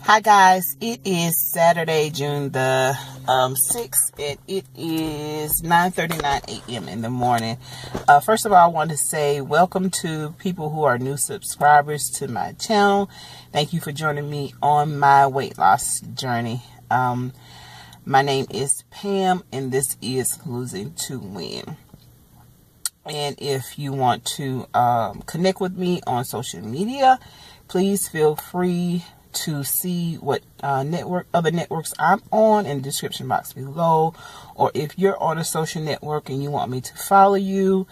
Hi guys, it is Saturday, June the 6th, and it is 9:39 a.m. in the morning. First of all, I want to say welcome to people who are new subscribers to my channel. Thank you for joining me on my weight loss journey. My name is Pam, and this is Losing to Win. And if you want to connect with me on social media, please feel free to see what other networks I'm on in the description box below. Or if you're on a social network and you want me to follow you,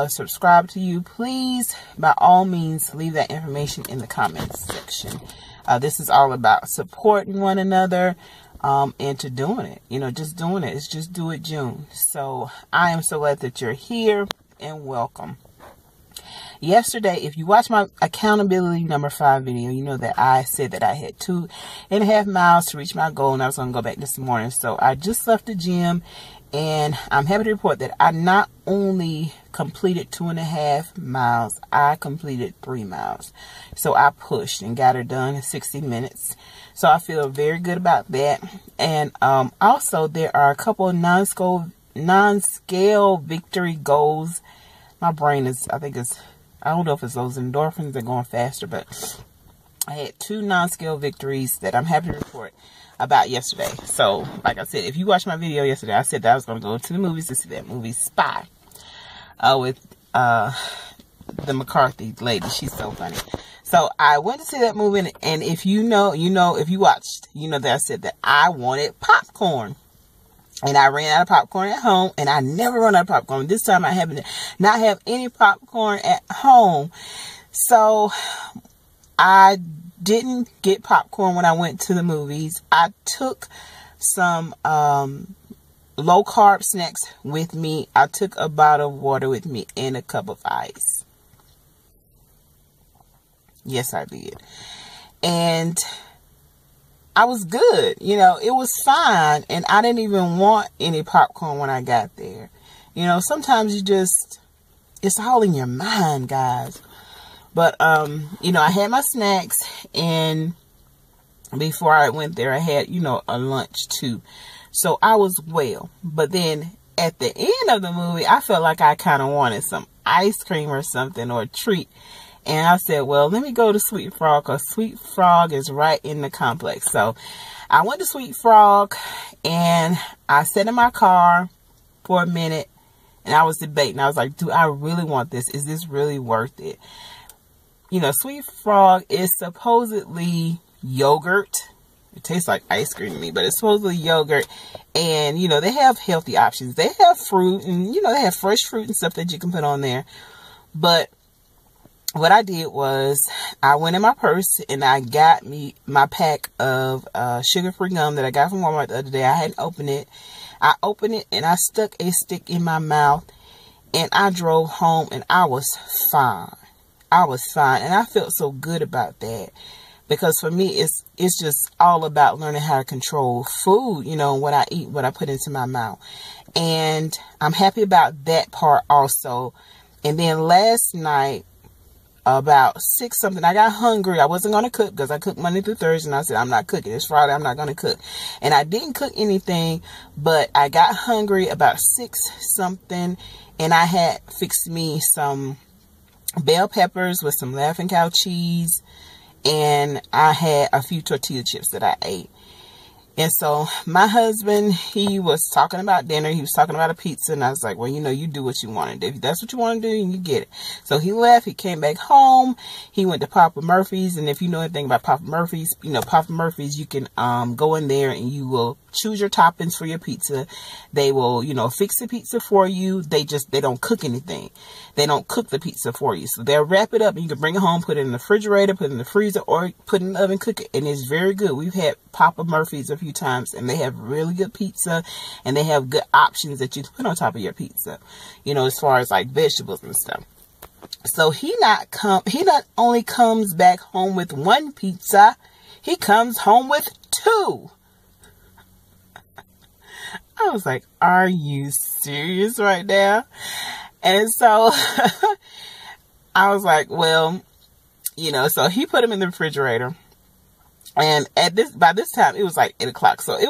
subscribe to you, please, by all means, leave that information in the comments section. This is all about supporting one another and to doing it. Just doing it. It's just do it June. So I am so glad that you're here and welcome. Yesterday, if you watch my accountability number 5 video, you know that I said that I had 2.5 miles to reach my goal, and I was going to go back this morning. So I just left the gym, and I'm happy to report that I not only completed 2.5 miles, I completed 3 miles. So I pushed and got her done in 60 minutes. So I feel very good about that. And also, there are a couple of non-scale victory goals. My brain is, I don't know if it's those endorphins that are going faster, but I had 2 non-scale victories that I'm happy to report about yesterday. So, like I said, if you watched my video yesterday, I said that I was going to go to the movies to see that movie Spy with the McCarthy lady. She's so funny. So I went to see that movie, and if you know, if you watched, you know that I said that I wanted popcorn. And I ran out of popcorn at home, and I never run out of popcorn. This time I happen to not have any popcorn at home. So I didn't get popcorn when I went to the movies. I took some low carb snacks with me. I took a bottle of water with me and a cup of ice. Yes, I did. And I was good. It was fine. And I didn't even want any popcorn when I got there. Sometimes it's all in your mind, guys. But, I had my snacks, and before I went there, I had, a lunch too. So I was well. But then at the end of the movie, I felt like I kind of wanted some ice cream or something, or a treat. And I said, well, let me go to Sweet Frog, because Sweet Frog is right in the complex. So I went to Sweet Frog, and I sat in my car for a minute, and I was debating. I was like, do I really want this? Is this really worth it? Sweet Frog is supposedly yogurt. It tastes like ice cream to me, but it's supposedly yogurt. And, they have healthy options. They have fruit, and, they have fresh fruit and stuff that you can put on there. But what I did was I went in my purse and I got me my pack of sugar-free gum that I got from Walmart the other day. I hadn't opened it. I opened it and I stuck a stick in my mouth, and I drove home, and I was fine. I was fine, and I felt so good about that, because for me it's just all about learning how to control food, what I eat, what I put into my mouth. And I'm happy about that part also. And then last night, about 6 something, I got hungry. I wasn't going to cook, because I cook Monday through Thursday, and I said, I'm not cooking. It's Friday, I'm not going to cook. And I didn't cook anything, but I got hungry about 6 something, and I had fixed me some bell peppers with some Laughing Cow cheese, and I had a few tortilla chips that I ate. And so my husband, he was talking about dinner. He was talking about a pizza. And I was like, well, you do what you want to do. If that's what you want to do, you get it. So he left. He came back home. He went to Papa Murphy's. And if you know anything about Papa Murphy's, Papa Murphy's, you can go in there and you will choose your toppings for your pizza. They will, fix the pizza for you. They don't cook anything. They don't cook the pizza for you. So they'll wrap it up, and you can bring it home, put it in the refrigerator, put it in the freezer, or put it in the oven, cook it. And it's very good. We've had Papa Murphy's a few times, and they have really good pizza, and they have good options that you can put on top of your pizza, as far as like vegetables and stuff. So he not only comes back home with 1 pizza, he comes home with 2. I was like, are you serious right now? And so I was like, well, so he put them in the refrigerator. And by this time, it was like 8 o'clock. So I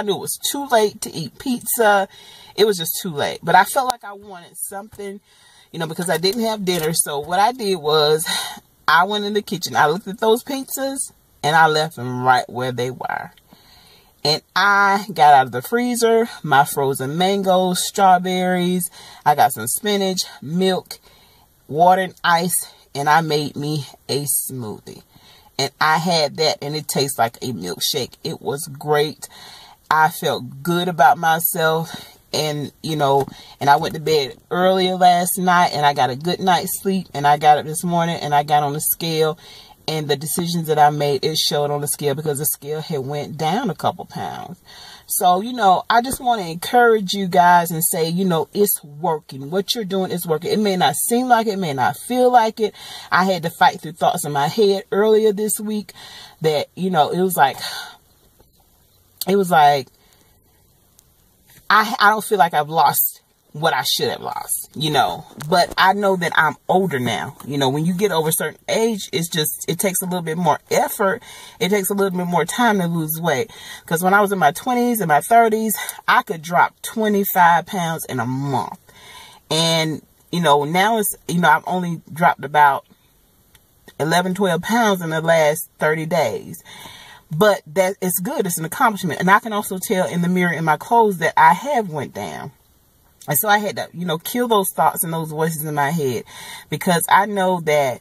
knew it was too late to eat pizza. It was just too late. But I felt like I wanted something, because I didn't have dinner. So what I did was I went in the kitchen. I looked at those pizzas and I left them right where they were. And I got out of the freezer my frozen mangoes, strawberries. I got some spinach, milk, water, and ice. And I made me a smoothie. And I had that, and it tastes like a milkshake. It was great. I felt good about myself. And, and I went to bed earlier last night, and I got a good night's sleep. And I got up this morning, and I got on the scale. And the decisions that I made, it showed on the scale because the scale had went down a couple pounds. So, I just want to encourage you guys and say, it's working. What you're doing is working. It may not seem like it, may not feel like it. I had to fight through thoughts in my head earlier this week that, it was like, I don't feel like I've lost what I should have lost, but I know that I'm older now. When you get over a certain age, it takes a little bit more effort. It takes a little bit more time to lose weight. Because when I was in my 20s and my 30s, I could drop 25 pounds in a month. And, now it's, I've only dropped about 11, 12 pounds in the last 30 days. But that it's good. It's an accomplishment. And I can also tell in the mirror in my clothes that I have went down. And so I had to, kill those thoughts and those voices in my head, because I know that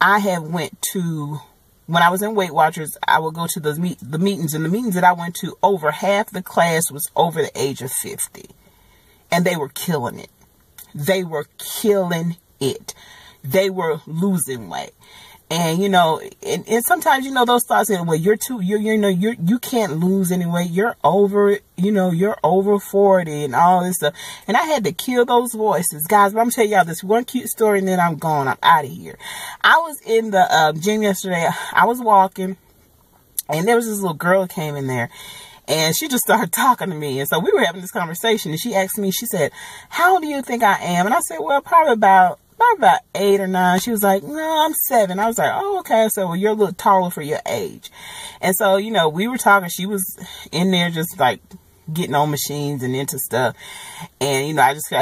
I have went to, when I was in Weight Watchers, I would go to the meetings, and the meetings that I went to, over half the class was over the age of 50, and they were killing it. They were killing it. They were losing weight. And, and sometimes, those thoughts, well, you can't lose any weight. You're over it. You're over 40 and all this stuff. And I had to kill those voices, guys. But I'm telling y'all this one cute story, and then I'm gone. I'm out of here. I was in the gym yesterday. I was walking, and there was this little girl that came in there, and she just started talking to me. And so we were having this conversation, and she asked me, she said, "How old do you think I am?" And I said, "Well, probably about 8 or 9. She was like, "No, I'm 7. I was like, "Oh, okay." So, well, you're a little taller for your age. And so, we were talking. She was in there just like getting on machines and into stuff. And, I just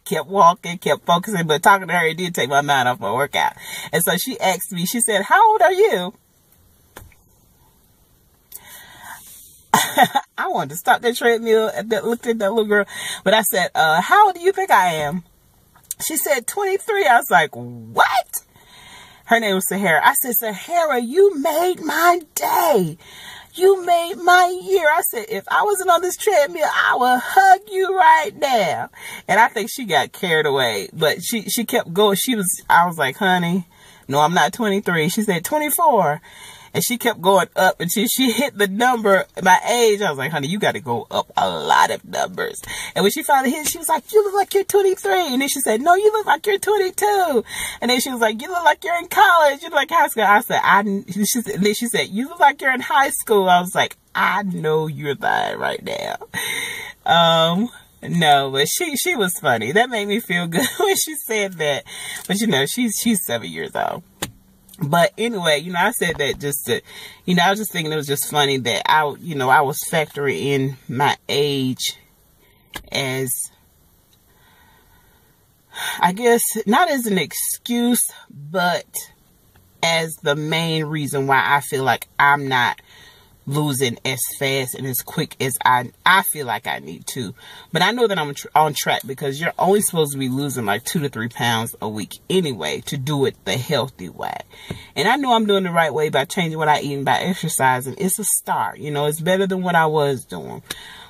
kept walking, kept focusing. But talking to her, it did take my mind off my workout. And so she asked me, she said, "How old are you?" I wanted to stop that treadmill and looked at that little girl. But I said, "How old do you think I am?" She said 23. I was like, "What?" Her name was Sahara. I said, "Sahara, you made my day. You made my year." I said, "If I wasn't on this treadmill, I would hug you right now." And I think she got carried away, but she kept going. I was like, "Honey, no, I'm not 23. She said 24. And she kept going up until she hit the number, my age. I was like, "Honey, you got to go up a lot of numbers." And when she finally hit, she was like, "You look like you're 23. And then she said, "No, you look like you're 22. And then she was like, "You look like you're in college. You look like high school." I said, then she said, "You look like you're in high school." I was like, "I know you're lying right now." No, but she was funny. That made me feel good when she said that. But she's 7 years old. But anyway, I said that just to, I was just thinking it was just funny that I was factoring in my age as, I guess, not as an excuse, but as the main reason why I feel like I'm not losing as fast and as quick as I feel like I need to. But I know that I'm on track, because you're only supposed to be losing like 2 to 3 pounds a week anyway to do it the healthy way. And I know I'm doing the right way by changing what I eat and by exercising. It's a start. It's better than what I was doing.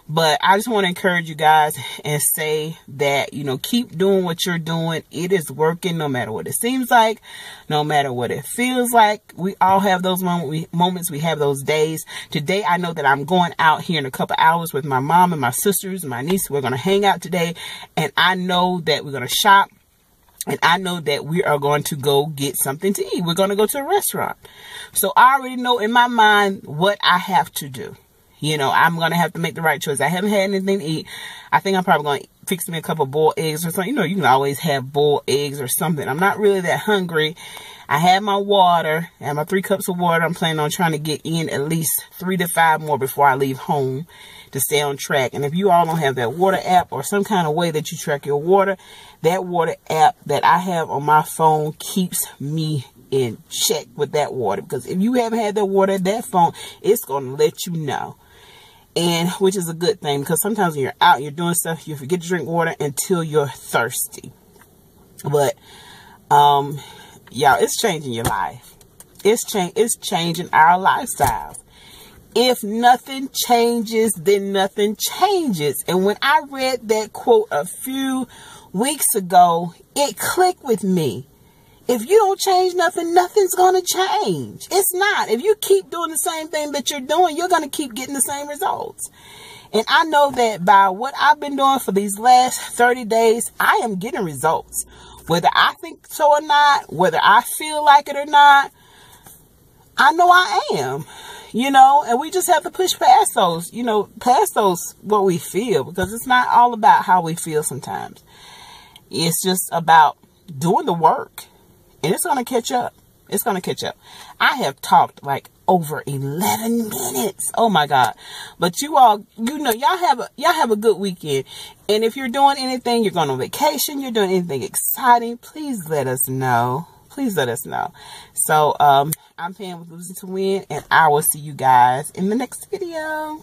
But I just want to encourage you guys and say that, keep doing what you're doing. It is working no matter what it seems like, no matter what it feels like. We all have those moments. We have those days. Today, I know that I'm going out here in a couple hours with my mom and my sisters and my niece. We're going to hang out today. And I know that we're going to shop. And I know that we are going to go get something to eat. We're going to go to a restaurant. So I already know in my mind what I have to do. I'm going to have to make the right choice. I haven't had anything to eat. I think I'm probably going to fix me a couple boiled eggs or something. You can always have boiled eggs or something. I'm not really that hungry. I have my water. I have my 3 cups of water. I'm planning on trying to get in at least 3 to 5 more before I leave home to stay on track. And if you all don't have that water app or some kind of way that you track your water, that water app that I have on my phone keeps me in check with that water. Because if you haven't had that water at that phone, it's going to let you know. And which is a good thing, because sometimes when you're out, you're doing stuff, you forget to drink water until you're thirsty. But y'all, it's changing your life. It's changing our lifestyles. If nothing changes, then nothing changes. And when I read that quote a few weeks ago, it clicked with me. If you don't change nothing, nothing's going to change. It's not. If you keep doing the same thing that you're doing, you're going to keep getting the same results. And I know that by what I've been doing for these last 30 days, I am getting results. Whether I think so or not, whether I feel like it or not, I know I am. You know, and we just have to push past those, what we feel. Because it's not all about how we feel sometimes. It's just about doing the work. And it's going to catch up. It's going to catch up. I have talked like over 11 minutes. Oh my God. But you all, y'all have a good weekend. And if you're doing anything, you're going on vacation, you're doing anything exciting, please let us know. Please let us know. So, I'm Pam with Losing to Win, and I will see you guys in the next video.